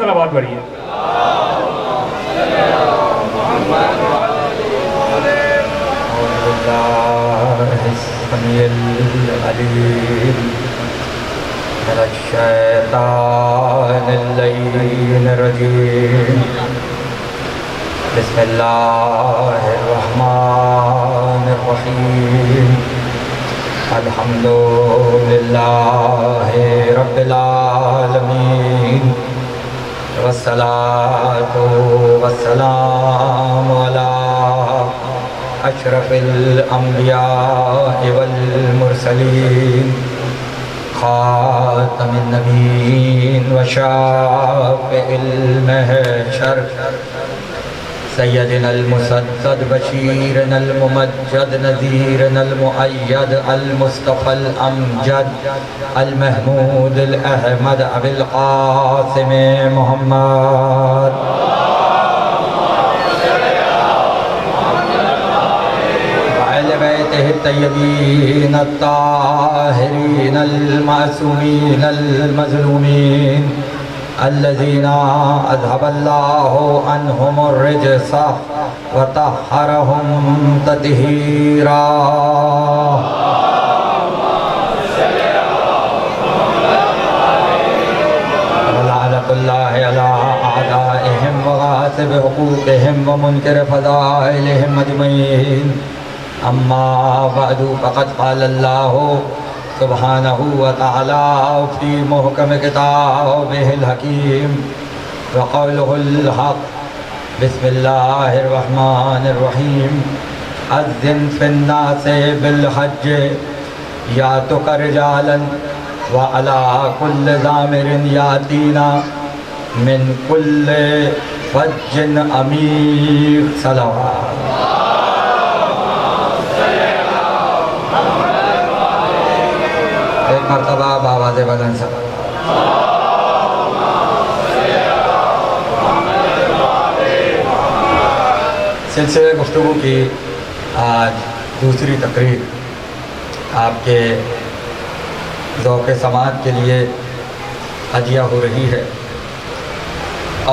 सलावत पढ़िए। बिस्मिल्लाहिर्रहमानिर्रहीम। अल्हम्दुलिल्लाहि रब्बिल आलमीन। वस्सलातु वस्सलामु अला अशरफिल अंबिया वल मुरसलीन खातमिन नबीय्यीन व शाफ़िइल महशर सय्यदिनल मुसद्दद बशीरनल मुमज्जद नज़ीरनल मुअय्यद अल मुस्तफ़ल अमजद अल महमूद अल अहमद अबिल क़ासिम मोहम्मद अहले बैतिहि तय्यबीन अत्ताहिरीन अल मासूमीन अल मज़लूमीन अल्लज़ीना अज़हबल्लाहु अन्हुमुर रिज्स व तह्हरहुम तत्हीरा। लअनतुल्लाहि अला अअदाइहिम व गासिब हुकूक़िहिम व मुनकिर फ़ज़ाइलिहिम अजमईन। अम्मा बअदु फ़क़द क़ालल्लाहु सुब्हानहु व तआला फ़ी मुहकम किताबिहिल हकीम व क़ौलुहुल हक़। बिस्मिल्लाहिर्रहमानिर्रहीम। अज़्ज़िन फ़िन्नासि बिल हज्ज यातुक रिजालन व अला कुल्लि ज़ामिरिन यातीना मिन कुल्लि फ़ज्जिन अमीक़। सलावत। एक मरतबा बावाज़े बुलंद सा सिलसिले गुफ्तगू की आज दूसरी तकरीर आपके ज़ौक़ समात के लिए हदिया हो रही है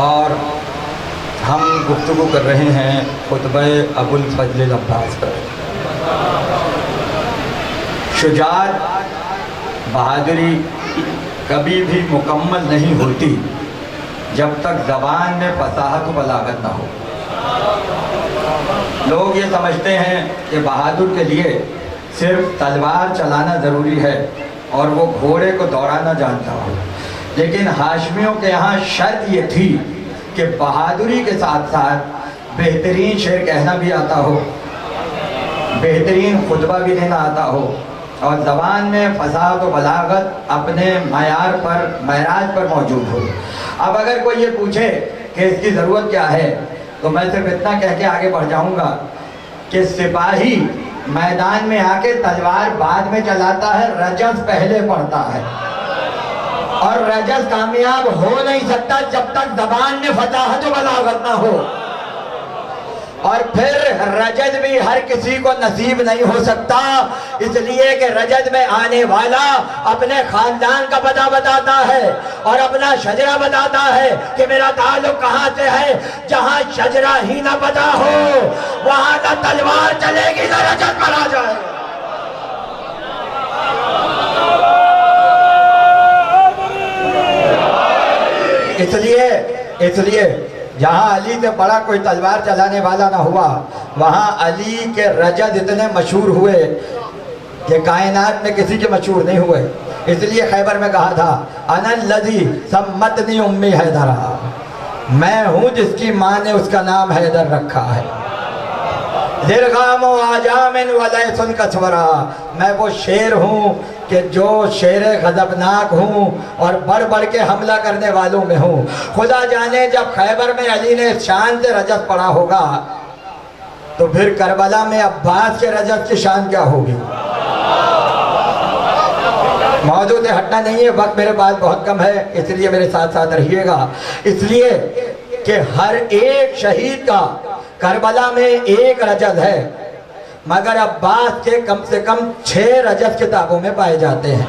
और हम गुफ्तगू कर रहे हैं खुतबा अबुल फ़ज़्ल अब्बास पर। शुजाअत बहादुरी कभी भी मुकम्मल नहीं होती जब तक ज़बान में फसाहत व बलागत ना हो। लोग ये समझते हैं कि बहादुर के लिए सिर्फ तलवार चलाना ज़रूरी है और वो घोड़े को दौड़ाना जानता हो, लेकिन हाशमियों के यहाँ शर्त ये थी कि बहादुरी के साथ साथ बेहतरीन शेर कहना भी आता हो, बेहतरीन खुतबा भी देना आता हो और ज़बान में फसाहत व बलागत अपने मयार पर महराज पर मौजूद हो। अब अगर कोई ये पूछे कि इसकी ज़रूरत क्या है तो मैं सिर्फ इतना कह के आगे बढ़ जाऊंगा कि सिपाही मैदान में आके तलवार बाद में चलाता है, रजस पहले पड़ता है और रजस कामयाब हो नहीं सकता जब तक ज़बान में फसाहत व बलागत ना हो। और फिर रजत भी हर किसी को नसीब नहीं हो सकता, इसलिए कि रजत में आने वाला अपने खानदान का पता बताता है और अपना शजरा बताता है कि मेरा ताल्लुक कहाँ से है। जहाँ शजरा ही ना पता हो वहाँ ना तलवार चलेगी ना रजत मारा जाएगा। इसलिए जहाँ अली से बड़ा कोई तलवार चलाने वाला ना हुआ, वहाँ अली के रजत इतने मशहूर हुए कि कायनात में किसी के मशहूर नहीं हुए। इसलिए खैबर में कहा था अनल्लज़ी सम्मतनी उम्मी हैदरा, मैं हूँ जिसकी माँ ने उसका नाम हैदर रखा है। दिरगामो आजामिन वलैसुन कसवरा, मैं वो शेर हूँ कि जो शेर गज़बनाक हूँ और बढ़ बढ़ के हमला करने वालों में हूँ। खुदा जाने जब खैबर में अली ने शान से रजत पढ़ा होगा तो फिर करबला में अब्बास के रजत की शान क्या होगी। मौजूद से हटना नहीं है, वक्त मेरे पास बहुत कम है, इसलिए मेरे साथ साथ रहिएगा। इसलिए कि हर एक शहीद का करबला में एक रजत है, मगर अब्बास के कम से कम 6 रजत किताबों में पाए जाते हैं।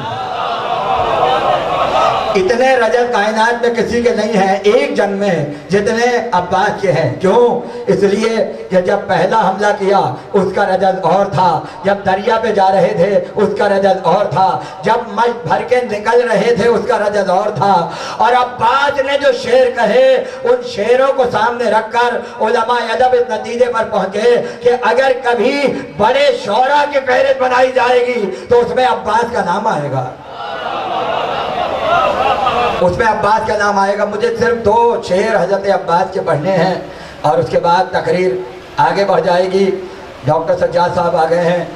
इतने रजत कायनात में किसी के नहीं है एक जन में जितने अब्बास के हैं। क्यों? इसलिए कि जब पहला हमला किया उसका रजत और था, जब दरिया पे जा रहे थे उसका रजत और था, जब मज भर के निकल रहे थे उसका रजत और था। और अब्बास ने जो शेर कहे उन शेरों को सामने रखकर उलमा अदब इस नतीजे पर पहुंचे कि अगर कभी बड़े शौरा की फहरिस्त बनाई जाएगी तो उसमें अब्बास का नाम आएगा, उसमें अब्बास का नाम आएगा। मुझे सिर्फ 2 शेर हजरत अब्बास के पढ़ने हैं और उसके बाद तकरीर आगे बढ़ जाएगी। डॉक्टर सज्जाद साहब आ गए हैं,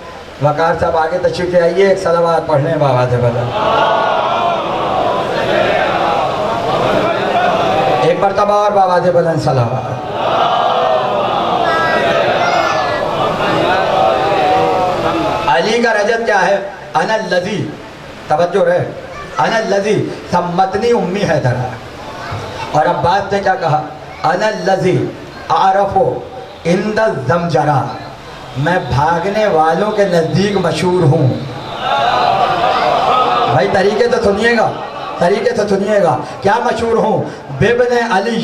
वकार साहब आगे तशरीफ ले आइए, एक सलावत पढ़ने बाबा से बदल एक मरतबा और बाबा से बदल सलावत। अली का रजत क्या है? अनल लजी, तवज्जो रहे, अनल लजी सम्मतनी उम्मी हैदरा। और अब्बास ने क्या कहा? अनल लजी आरफो इंद जमजरा, मैं भागने वालों के नज़दीक मशहूर हूँ। भाई तरीके से सुनिएगा, तरीके से सुनिएगा। क्या मशहूर हूँ? बिब्ने अली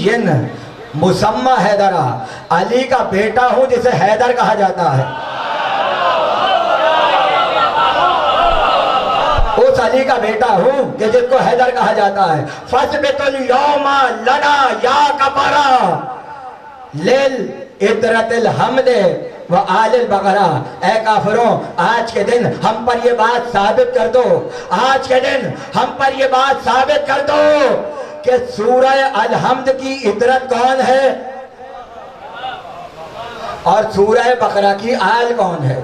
मुसम्मा हैदरा, अली का बेटा हूँ जिसे हैदर कहा जाता है। उस अली का बेटा हूँ कि जिसको हैदर कहा जाता है। फसबितुल यौमा लना या कबरा लिल इतरतिल हमदे व आलिल बकरा। ए काफिरों, आज के दिन हम पर ये बात साबित कर दो, आज के दिन हम पर ये बात साबित कर दो कि सूरह अल-हम्द की इतरत कौन है और सूरह बकरा की आल कौन है।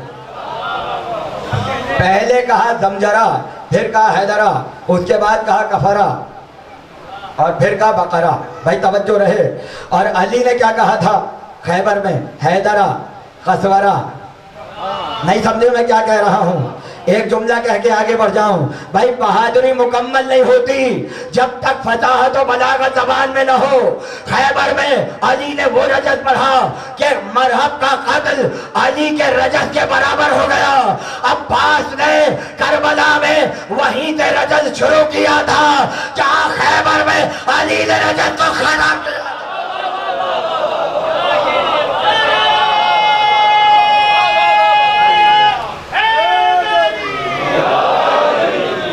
पहले कहा जमजरा, फिर कहा हैदरा, उसके बाद कहा कफरा और फिर कहा बकरा। भाई तवज्जो रहे। और अली ने क्या कहा था खैबर में? हैदरा कसवरा। नहीं समझे मैं क्या कह रहा हूँ? एक जुमला कह के आगे बढ़ जाऊं। भाई बहादुरी मुकम्मल नहीं होती जब तक फसाहत और बलागत ज़बान में न हो। खैबर में अली ने वो रजत पढ़ा कि मरहब का कत्ल अली के रजत के बराबर हो गया। अब्बास ने करबला में वहीं से रजत शुरू किया था जहां खैबर में अली ने रजत को खराब किया।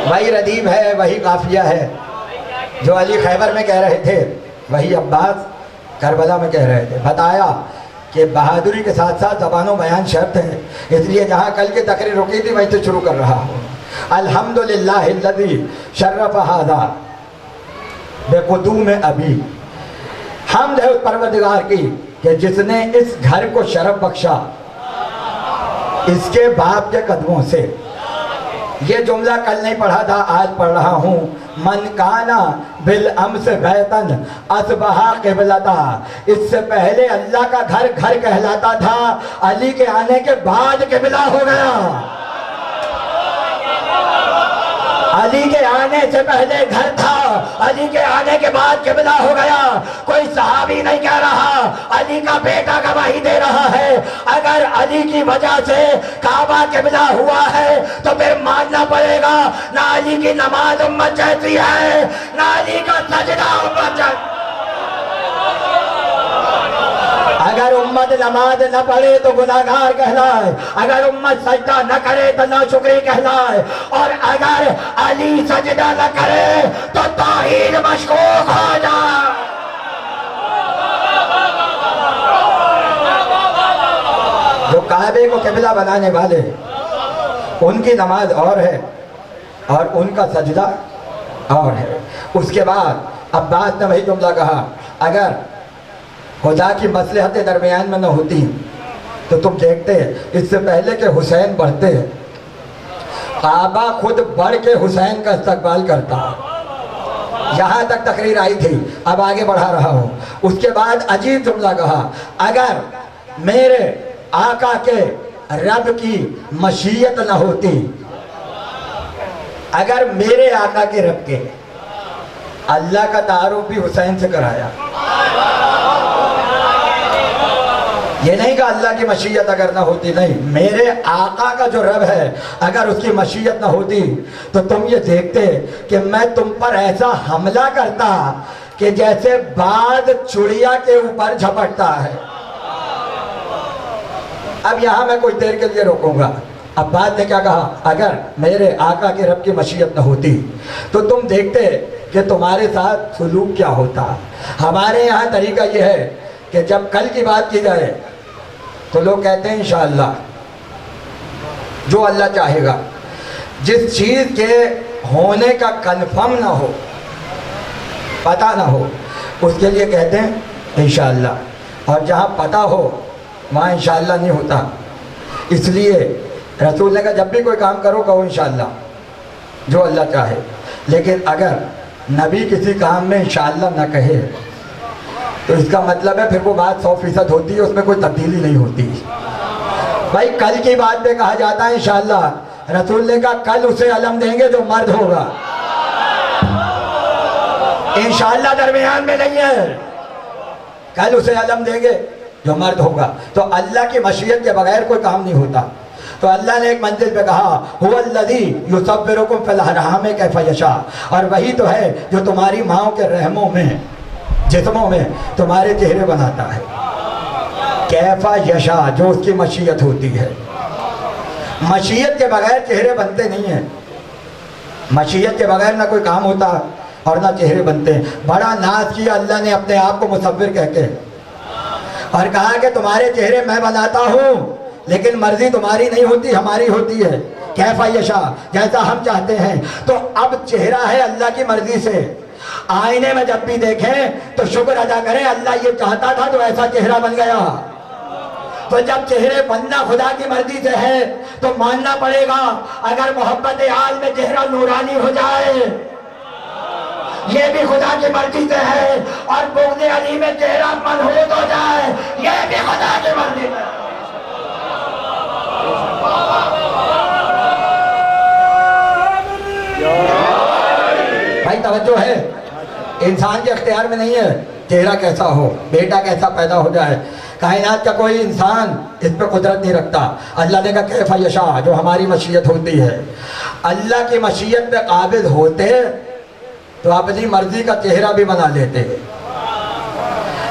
वही रदीब है, वही काफिया है जो अली खैबर में कह रहे थे, वही अब्बास करबला में कह रहे थे। बताया कि बहादुरी के साथ साथ ज़बानो बयान शर्त है, इसलिए जहाँ कल की तकरीर रुकी थी वहीं से शुरू कर रहा हूँ। अल्हम्दुलिल्लाहिल्लज़ी शर्रफ़ हाज़ा बेक़ुदूम अबी। हम्द है उस परवरदिगार की कि जिसने इस घर को शरफ बख्शा इसके बाप के कदमों से। ये जुमला कल नहीं पढ़ा था, आज पढ़ रहा हूँ। मन काना बिल अम्स बैतन असबहा क़िबलता। इससे पहले अल्लाह का घर घर कहलाता था, अली के आने के बाद क़िबला हो गया। अली के आने से पहले घर था, अली के आने के बाद क़िबला हो गया। कोई सहाबी नहीं कह रहा, अली का बेटा गवाही दे रहा है। अगर अली की वजह से काबा क़िबला हुआ है तो फिर मानना पड़ेगा ना अली की नमाज उम्मत जैसी है, ना अली का सजदा उम्मत जैसा। अगर उम्मत नमाज न पढ़े तो गुनाहगार कहलाए, अगर उम्मत सजदा न करे तो नाशुक्री कहलाए, और अगर अली सजदा न करे तो तौहीद मशकूक हो जाए। जो काबे को क़िबला बनाने वाले उनकी नमाज और है और उनका सजदा और है। उसके बाद अब्बास ने वही जुमला कहा, अगर खुदा की मसलहत दरमियान में न होती तो तुम देखते इससे पहले के हुसैन बढ़ते, काबा खुद बढ़ के हुसैन का इस्तकबाल करता। यहाँ तक तकरीर आई थी, अब आगे बढ़ा रहा हूँ। उसके बाद अजीब जुमला कहा, अगर मेरे आका के रब की मशीयत न होती, अगर मेरे आका के रब के, अल्लाह का तारुफ भी हुसैन से कराया। ये नहीं कि अल्लाह की मशीयत अगर ना होती, नहीं, मेरे आका का जो रब है अगर उसकी मशीयत ना होती तो तुम ये देखते कि मैं तुम पर ऐसा हमला करता कि जैसे बाज चुड़िया के ऊपर झपटता है। अब यहां मैं कुछ देर के लिए रोकूंगा। अब बात ने क्या कहा, अगर मेरे आका के रब की मशीयत न होती तो तुम देखते कि तुम्हारे साथ सुलूक क्या होता। हमारे यहाँ तरीका यह है कि जब कल की बात की जाए तो लोग कहते हैं इंशाअल्लाह, जो अल्लाह चाहेगा। जिस चीज़ के होने का कन्फर्म ना हो, पता ना हो, उसके लिए कहते हैं इंशाअल्लाह, और जहाँ पता हो वहाँ इंशाअल्लाह नहीं होता। इसलिए रसूल ने कहा जब भी कोई काम करो कहो इंशाअल्लाह, जो अल्लाह चाहे। लेकिन अगर नबी किसी काम में इंशाअल्लाह ना कहे तो इसका मतलब है फिर वो बात 100% होती है, उसमें कोई तब्दीली नहीं होती। भाई कल की बात पे कहा जाता है इंशाअल्लाह, रसूल ने कहा कल उसे अलम देंगे जो मर्द होगा। इंशाअल्लाह दरमियान में नहीं है, कल उसे अलम देंगे जो मर्द होगा। तो अल्लाह की मशीयत के बगैर कोई काम नहीं होता। तो अल्लाह ने एक मंजिल पे कहा हुवल्लज़ी युसव्विरुकुम फिल अरहाम कैफ़ यशा, और वही तो है जो तुम्हारी माओ के रहमों में, जिस्मों में तुम्हारे चेहरे बनाता है। कैफ़ा यशा, जो उसकी मशीयत होती है। मशीयत के बगैर चेहरे बनते नहीं हैं। मशीयत के बगैर ना कोई काम होता और ना चेहरे बनते। बड़ा नाज किया अल्लाह ने अपने आप को मुसव्विर कहके, और कहा कि तुम्हारे चेहरे मैं बनाता हूँ लेकिन मर्जी तुम्हारी नहीं होती, हमारी होती है। कैफ़ा यशा, जैसा हम चाहते हैं। तो अब चेहरा है अल्लाह की मर्जी से। आईने में जब भी देखें तो शुक्र अदा करें, अल्लाह ये चाहता था तो ऐसा चेहरा बन गया। तो जब चेहरे बनना खुदा की मर्जी से है तो मानना पड़ेगा अगर मोहब्बत आल में चेहरा नूरानी हो जाए ये भी खुदा की मर्जी से है, और बुग़्ज़ अली में चेहरा मनहूस हो जाए ये भी खुदा की मर्जी से। भाई तवज्जो है, इंसान के अख्तियार में नहीं है चेहरा कैसा हो, बेटा कैसा पैदा हो जाए। कायनात का कोई इंसान इस पर कुदरत नहीं रखता। अल्लाह ने कहा कैफ़ा यशा, जो हमारी मशीयत होती है। अल्लाह की मशीयत पे काबिल होते तो अपनी मर्जी का चेहरा भी बना लेते,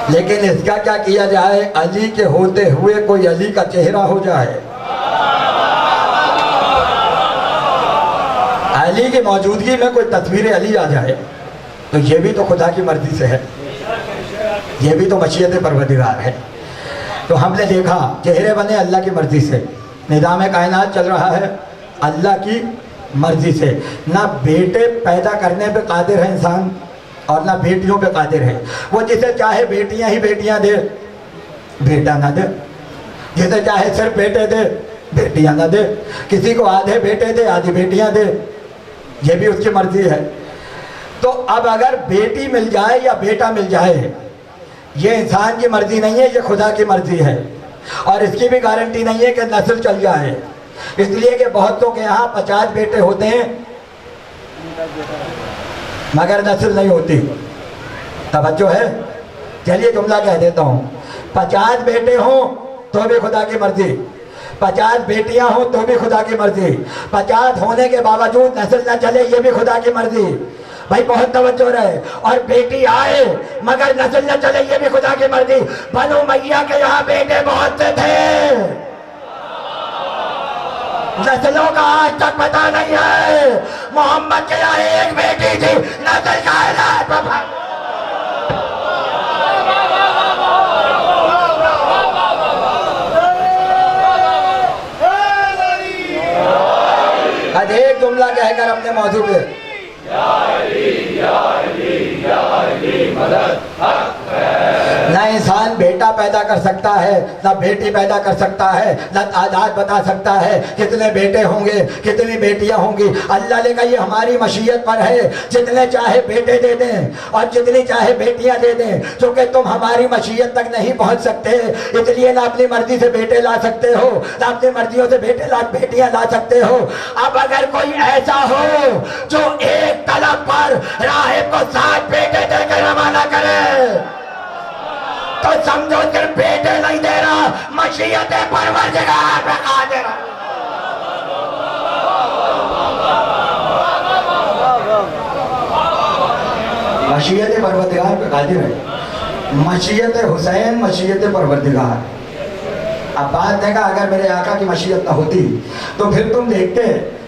लेकिन इसका क्या किया जाए, अली के होते हुए कोई अली का चेहरा हो जाए, अली की मौजूदगी में कोई तस्वीर अली आ जाए, तो ये भी तो खुदा की मर्जी से है, ये भी तो मशीयत परवरदिगार है। तो हमने देखा चेहरे बने अल्लाह की मर्जी से, निज़ाम कायनात चल रहा है अल्लाह की मर्जी से। ना बेटे पैदा करने पे कादिर है इंसान और ना बेटियों पे कादिर है। वो जिसे चाहे बेटियां ही बेटियां दे, बेटा ना दे, जिसे चाहे सिर्फ बेटे दे, बेटियां ना दे, किसी को आधे बेटे दे आधी बेटियां दे, ये भी उसकी मर्जी है। तो अब अगर बेटी मिल जाए या बेटा मिल जाए, ये इंसान की मर्जी नहीं है, ये खुदा की मर्जी है। और इसकी भी गारंटी नहीं है कि नस्ल चल जाए, इसलिए कि बहुतों के यहाँ 50 बेटे होते हैं मगर नस्ल नहीं होती। तवज्जो है, चलिए जुमला कह देता हूँ, 50 बेटे हों तो भी खुदा की मर्जी, 50 बेटियां हों तो भी खुदा की मर्जी, 50 होने के बावजूद नस्ल न चले ये भी खुदा की मर्जी। भाई बहुत तवज्जो रहे। और बेटी आए मगर नस्ल न चले ये भी खुदा की मर्जी। बनु मैया के यहाँ बेटे बहुत से थे, नस्लों का आज तक पता नहीं है। मोहम्मद के यहाँ एक बेटी थी, नस्ल कायनात पर। आज एक जुमला कहकर अपने मौजू पे ना इंसान बेटा पैदा कर सकता है ना बेटी पैदा कर सकता है, ना तादाद बता सकता है कितने बेटे होंगे कितनी बेटियां होंगी। अल्लाह ने कहा ये हमारी मशीयत पर है, जितने चाहे बेटे दे दें और जितनी चाहे बेटियां दे दें, क्योंकि तुम हमारी मशीयत तक नहीं पहुंच सकते, इसलिए ना अपनी मर्जी से बेटे ला सकते हो ना अपनी मर्जियों से बेटियां ला सकते हो। अब अगर कोई ऐसा हो जो एक तलब पर राहिब को 7 बेटे देकर रवाना करे तो समझो सिर्फ बेटे नहीं दे रहा, मशीयत परवरदिगार पे कादिर है। मशीयत परवरदिगार पे कादिर है। मशीयत हुसैन, मशीयत परवरदिगार। अब बात देखा, अगर मेरे आका की मशीयत न होती तो फिर तुम देखते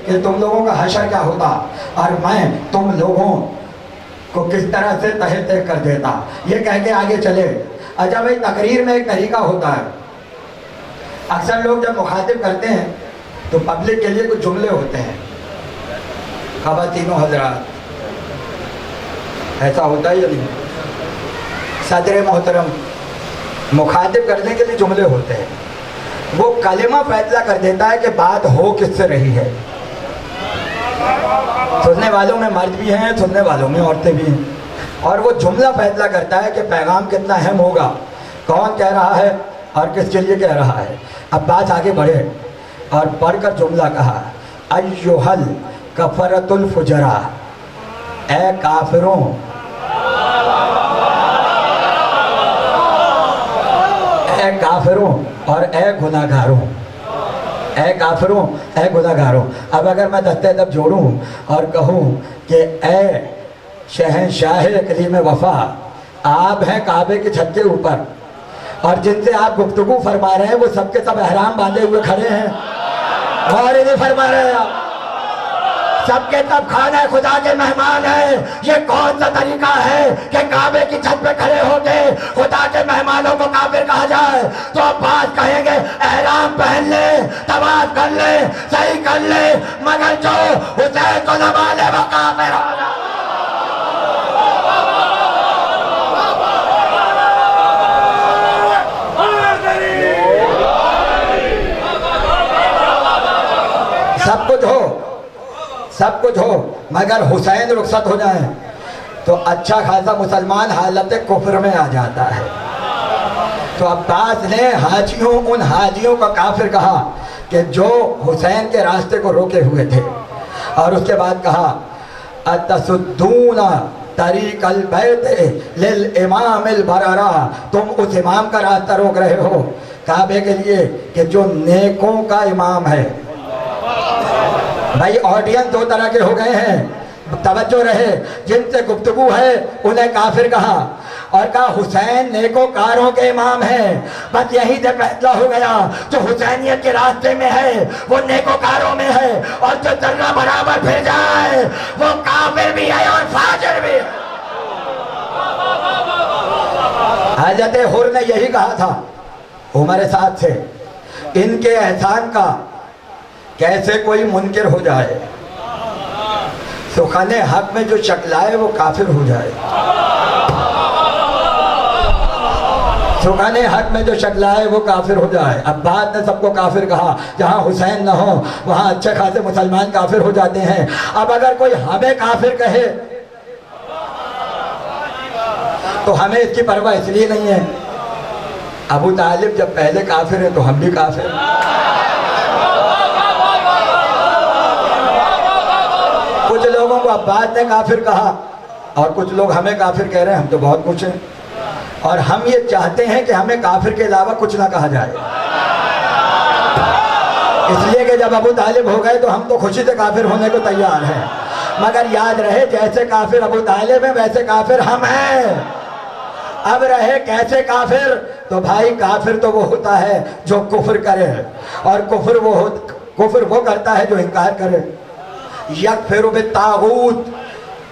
कि तुम लोगों का हशर क्या होता और मैं तुम लोगों को किस तरह से तहे तह कर देता। ये कह के आगे चले। अच्छा भाई, तकरीर में एक तरीका होता है। अक्सर लोग जब मुखातिब करते हैं तो पब्लिक के लिए कुछ जुमले होते हैं, ख़वातीनो हज़रात, ऐसा होता है या नहीं? सदर मोहतरम, मुखातिब करने के लिए जुमले होते हैं। वो कलिमा फैसला कर देता है कि बात हो किससे रही है। सुनने वालों में मर्द भी हैं, सुनने वालों में औरतें भी हैं, और वो जुमला फैसला करता है कि पैगाम कितना अहम होगा, कौन कह रहा है और किसके लिए कह रहा है। अब बात आगे बढ़े और बढ़कर जुमला कहा, अय्युहल कफरतुल फुजरा, ए काफिरों, ए काफिरों और ए गुनाहगारों, ए काफिरों, ए गुनाहगारों। अब अगर मैं दस्ते दब जोड़ूं और कहूं कि ए शहंशाह कलीम वफा, आप हैं काबे की छत के ऊपर और जिनसे आप गुफ्तगू फरमा रहे हैं वो सबके सब एहराम बांधे हुए खड़े हैं और नहीं फरमा रहे हैं आप, सबके सब खाना खुदा के मेहमान हैं। ये कौन सा तरीका है कि काबे की छत पे खड़े होके खुदा के मेहमानों को काफिर कहा जाए? तो अब बात कहेंगे, एहराम पहन ले, तवाफ कर ले, सही कर ले, मगर जो हुसैन को न माने वो काफिर होगा। सब कुछ हो, सब कुछ हो, मगर हुसैन रुखसत हो जाए तो अच्छा खासा मुसलमान हालत कुफ्र में आ जाता है। तो अब्बास ने हाजियों, उन हाजियों का काफिर कहा कि जो हुसैन के रास्ते को रोके हुए थे, और उसके बाद कहा, अतसुद्दूना तरीक़ल बैत लिल इमामिल बरारा, तुम उस इमाम का रास्ता रोक रहे हो काबे के लिए कि जो नेकों का इमाम है। भाई ऑडियंस दो तरह के हो गए हैं, तवज्जो रहे। जिनसे गुफ्तगू है उन्हें काफिर कहा और कहा हुसैन नेकोकारों के इमाम है। बस यही से फैसला हो गया, जो हुसैनियत के रास्ते में है वो नेकोकारों में है, और जो जर्रा बराबर फिर जाए वो काफिर भी है और फाजिर भी है। हज़रत हुर ने यही कहा था उमर साथ से, इनके एहसान का कैसे कोई मुनकिर हो जाए, सुखाने हक में जो शक्लाए वो काफिर हो जाए। सुखाने हक में जो शक्लाए वो काफिर हो जाए। अब बात ने सबको काफिर कहा, जहाँ हुसैन न हो वहाँ अच्छे खासे मुसलमान काफिर हो जाते हैं। अब अगर कोई हमें काफिर कहे तो हमें इसकी परवाह इसलिए नहीं है, अबू तालिब जब पहले काफिर है तो हम भी काफिर। कुछ लोगों को अब्बास ने काफिर कहा और कुछ लोग हमें काफिर कह रहे हैं, हम तो बहुत कुछ हैं, और हम ये चाहते हैं कि हमें काफिर के अलावा कुछ ना कहा जाए। इसलिए कि जब अबू तालिब हो गए तो हम तो खुशी से काफिर होने को तैयार हैं, मगर याद रहे जैसे काफिर अबू तालिब है वैसे काफिर हम हैं। अब रहे कैसे काफिर, तो भाई काफिर तो वो होता है जो कुफ्र करे, और कुफ्र वो करता है जो इनकार करे। यकफिरु बित्तागूत,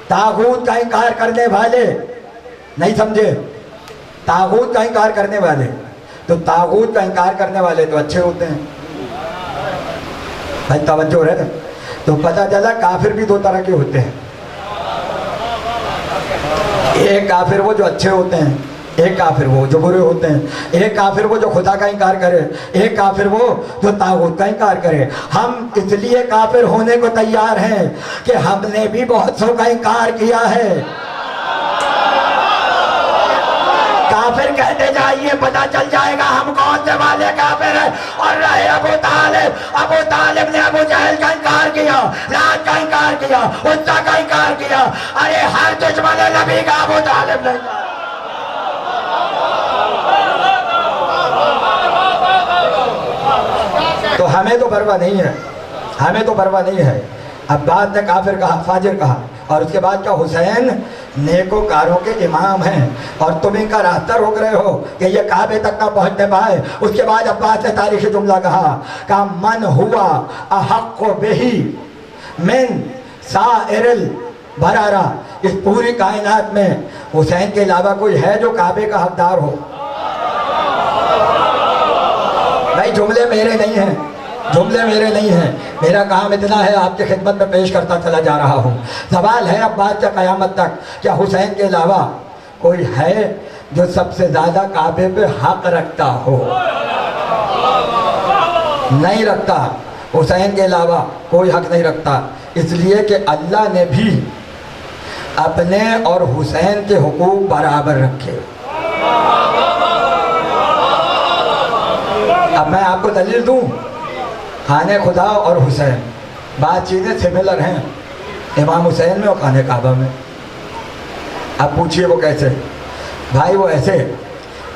तागूत का इनकार करने वाले, नहीं समझे, तागूत का इनकार करने वाले, तो तागूत का इनकार करने वाले तो अच्छे होते हैं। भाई तवज्जो रहे, तो पता चला काफिर भी दो तरह के होते हैं। एक काफिर वो जो अच्छे होते हैं, एक काफिर वो जो बुरे होते हैं। एक काफिर वो जो खुदा का इनकार करे, एक काफिर वो जो तागूत का इनकार करे। हम इसलिए काफिर होने को तैयार हैं कि हमने भी बहुत सौ का इनकार किया है। काफिर कहते जाइए, पता चल जाएगा हम कौन से वाले काफिर है। और रहे अबू तालिब ने अबू जहल का इनकार किया, लात का इनकार किया, उस्सा का इनकार किया। अरे हर दुश्मन नबी का अबू तालिब ने तो हमें तो परवाह नहीं है, हमें तो परवाह नहीं है। अब्बास ने काफिर कहा, फाजिर कहा, और उसके बाद क्या हुसैन नेकोकारों के इमाम हैं और तुम इनका रास्ता रोक रहे हो कि ये काबे तक ना पहुंचने पाए। उसके बाद अब्बास ने तारीखी जुमला कहा मन हुआ अहक्को बिही मिन साइरिल बरारा, इस पूरी कायनात में हुसैन के अलावा कोई है जो काबे का हकदार हो? भाई जुमले मेरे नहीं हैं, जुमले मेरे नहीं हैं, मेरा काम इतना है आपकी खिदमत में पेश करता चला जा रहा हूँ। सवाल है अब बात क़यामत तक, क्या हुसैन के अलावा कोई है जो सबसे ज़्यादा काबे पे हक रखता हो? नहीं रखता, हुसैन के अलावा कोई हक नहीं रखता, इसलिए कि अल्लाह ने भी अपने और हुसैन के हुकूक बराबर रखे। अब मैं आपको दलील दूं, खाने खुदा और हुसैन बात चीज़ें सिमिलर हैं, इमाम हुसैन में और खाने काबा में। अब पूछिए वो कैसे? भाई वो ऐसे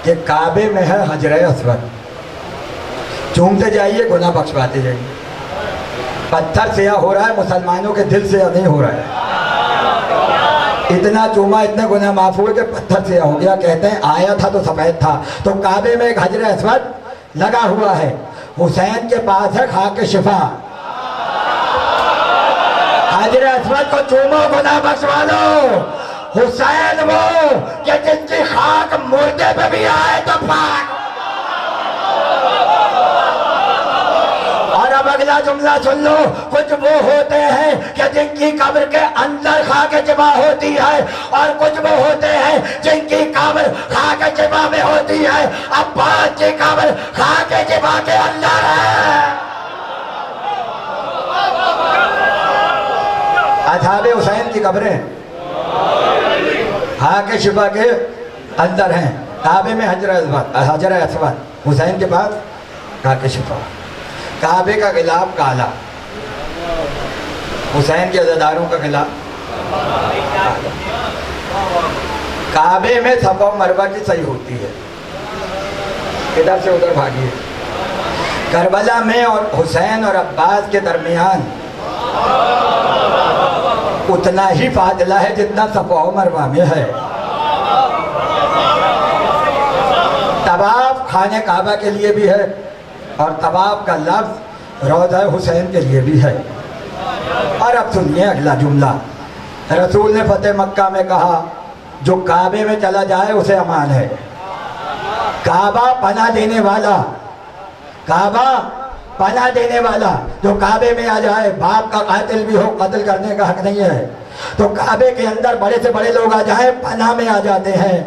कि काबे में है हजरे अस्वद, चूमते जाइए गुनाह बख्शवाते जाइए। पत्थर से हो रहा है, मुसलमानों के दिल से नहीं हो रहा है। इतना चूमा, इतने गुनाह माफ हुए कि पत्थर से हो गया। कहते हैं आया था तो सफ़ेद था। तो काबे में एक हजरे अस्वद लगा हुआ है, हुसैन के पास है खाके शिफा। हजरे अस्वद को चूमो, गुनाह बख्शवा लो। हुसैन वो कि जिनकी खाक मुर्दे पे भी आए तो पाक। और अब अगला जुमला सुन लो, कुछ वो होते हैं कि जिनकी कब्र के अंदर खाके चिबा होती है, और कुछ वो होते हैं जिनकी कब्र खाके चिबा में होती है। अब्बास की कब्र खाके चिबा के अंदर है। असहाबे हुसैन की कब्रें खाके शिफा के अंदर हैं। काबे में हजर अस्वद, हुसैन के पास खाके शिफा। काबे का गिलाफ काला, हुसैन के अज़ादारों का गिलाफ काला। काबे में सफा मरवा की सही होती है, इधर से उधर भागिए। करबला में और हुसैन और अब्बास के दरमियान उतना ही फासला है जितना सफा मरवा में है। तवाफ खाने काबा के लिए भी है, और तवाफ का लफ्ज़ रोज़ा हुसैन के लिए भी है। और अब सुनिए अगला जुमला, रसूल ने फतेह मक्का में कहा जो काबे में चला जाए उसे अमान है। काबा पनाह देने वाला, काबा पनाह देने वाला, जो काबे में आ जाए, बाप का कातिल भी हो, कत्ल करने का हक नहीं है। तो काबे के अंदर बड़े से बड़े लोग आ जाए, पनाह में आ जाते हैं।